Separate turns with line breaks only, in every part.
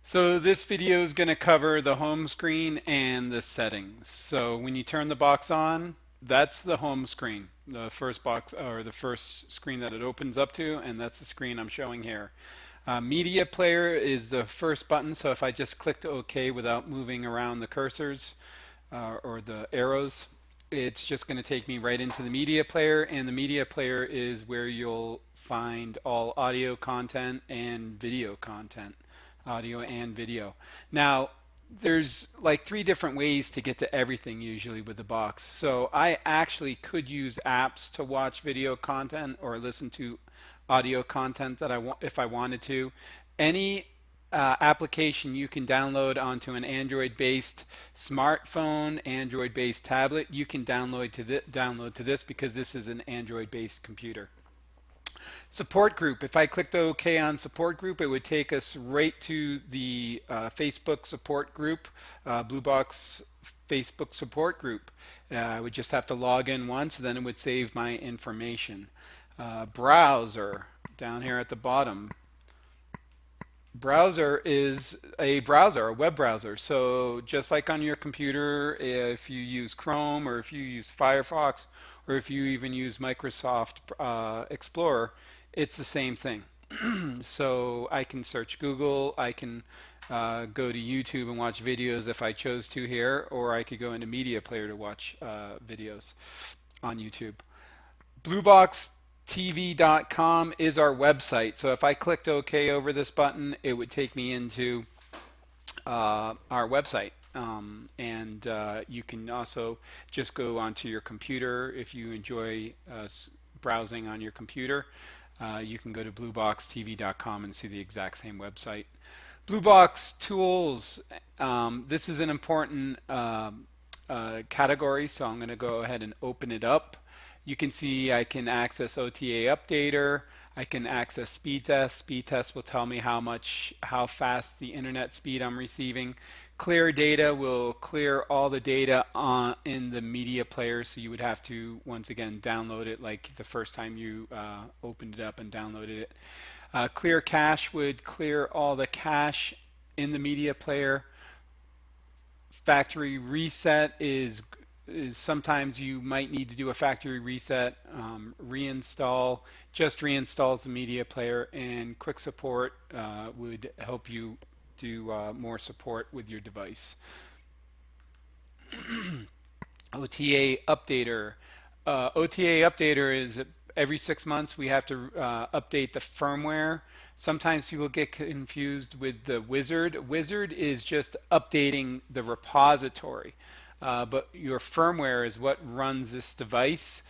So this video is going to cover the home screen and the settings. So when you turn the box on, that's the home screen, the first box or the first screen that it opens up to, and that's the screen I'm showing here. Media player is the first button, so if I just clicked OK without moving around the cursors or the arrows, it's just going to take me right into the media player, and the media player is where you'll find all audio content and video content, audio and video. Now, there's like three different ways to get to everything usually with the box. So I actually could use apps to watch video content or listen to audio content that I want if I wanted to. Any application you can download onto an Android-based smartphone, Android-based tablet, you can download to this because this is an Android-based computer. Support group. If I clicked OK on support group, it would take us right to the Facebook support group, bluebox Facebook support group. I would just have to log in once, then it would save my information. Browser, down here at the bottom. Browser is a browser, a web browser. So just like on your computer, if you use Chrome or if you use Firefox or if you even use Microsoft Explorer, it's the same thing. So I can search Google, I can go to YouTube and watch videos if I chose to here, or I could go into Media Player to watch videos on YouTube. blueboxtv.com is our website. So if I clicked OK over this button, it would take me into our website. And you can also just go onto your computer if you enjoy browsing on your computer. You can go to blueboxtv.com and see the exact same website. Bluebox tools. This is an important category, so I'm going to go ahead and open it up. You can see I can access OTA Updater. I can access speed test. Speed test will tell me how fast the internet speed I'm receiving. Clear data will clear all the data in the media player, so you would have to once again download it like the first time you opened it up and downloaded it. Clear cache would clear all the cache in the media player. Factory reset is sometimes you might need to do a factory reset. Reinstall just reinstalls the media player, and quick support would help you do more support with your device. OTA updater. OTA updater is every 6 months we have to update the firmware. Sometimes people get confused with the wizard. Wizard is just updating the repository. But your firmware is what runs this device,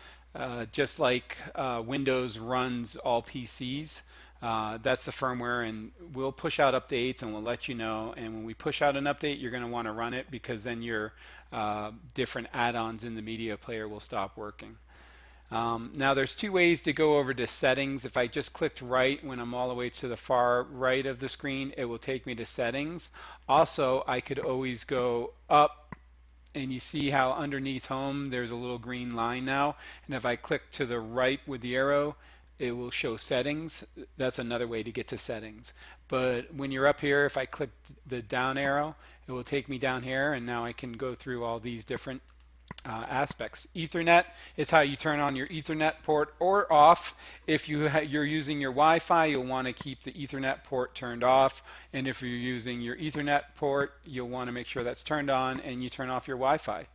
just like Windows runs all PCs. That's the firmware, and we'll push out updates and we'll let you know. And when we push out an update, you're going to want to run it because then your different add-ons in the media player will stop working. Now there's two ways to go over to settings. If I just clicked right when I'm all the way to the far right of the screen, it will take me to settings. Also, I could always go up, and you see how underneath home there's a little green line now, and if I click to the right with the arrow, it will show settings. That's another way to get to settings. But when you're up here, if I click the down arrow, it will take me down here, and now I can go through all these different aspects. Ethernet is how you turn on your Ethernet port or off. If you're using your Wi-Fi, you'll want to keep the Ethernet port turned off, and if you're using your Ethernet port, you'll want to make sure that's turned on and you turn off your Wi-Fi.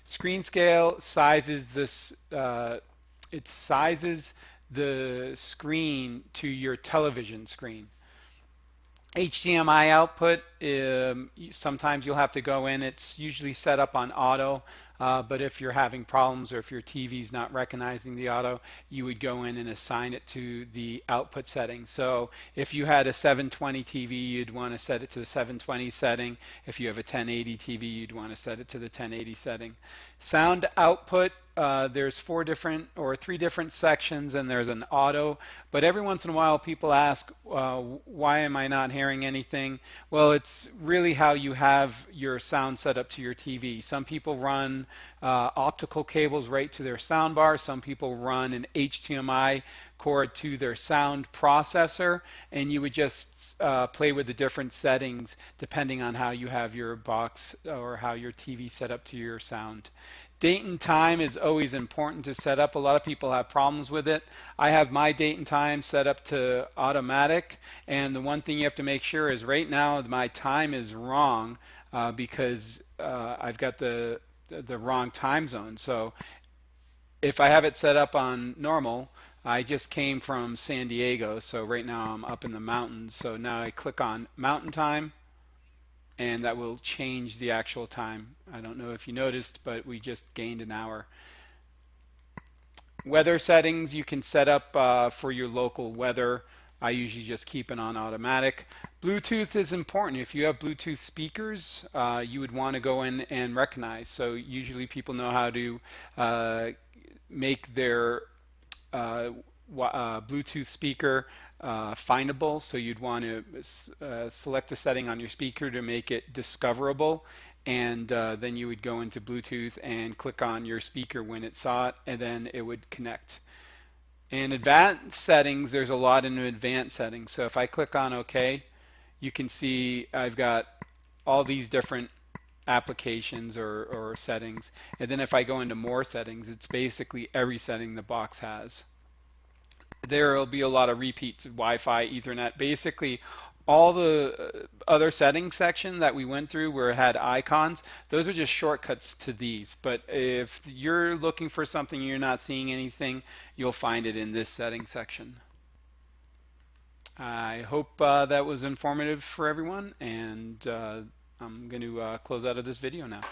Screen scale sizes this. It sizes the screen to your television screen. HDMI output, sometimes you'll have to go in. It's usually set up on auto, but if you're having problems or if your TV's not recognizing the auto, you would go in and assign it to the output setting. So if you had a 720 TV, you'd want to set it to the 720 setting. If you have a 1080 TV, you'd want to set it to the 1080 setting. Sound output there's four different or three different sections, and there's an auto. But every once in a while, people ask, why am I not hearing anything? Well, it's really how you have your sound set up to your TV. Some people run optical cables right to their sound bar. Some people run an HDMI cord to their sound processor, and you would just play with the different settings depending on how you have your box or how your TV set up to your sound. Date and time is always important to set up. A lot of people have problems with it. I have my date and time set up to automatic, and the one thing you have to make sure is right now my time is wrong because I've got the wrong time zone. So if I have it set up on normal, I just came from San Diego, so right now I'm up in the mountains. So now I click on mountain time, and that will change the actual time. I don't know if you noticed, but we just gained an hour. Weather settings you can set up for your local weather. I usually just keep it on automatic. Bluetooth is important. If you have Bluetooth speakers, you would want to go in and recognize. So usually people know how to make their Bluetooth speaker findable. So you'd want to select the setting on your speaker to make it discoverable, and then you would go into Bluetooth and click on your speaker when it saw it, and then it would connect. In advanced settings, there's a lot in advanced settings. So if I click on OK, you can see I've got all these different applications or settings. And then if I go into more settings, it's basically every setting the box has. There will be a lot of repeats of Wi-Fi, Ethernet, basically all the other settings section that we went through where it had icons, those are just shortcuts to these. But if you're looking for something and you're not seeing anything, you'll find it in this settings section. I hope that was informative for everyone, and I'm going to close out of this video now.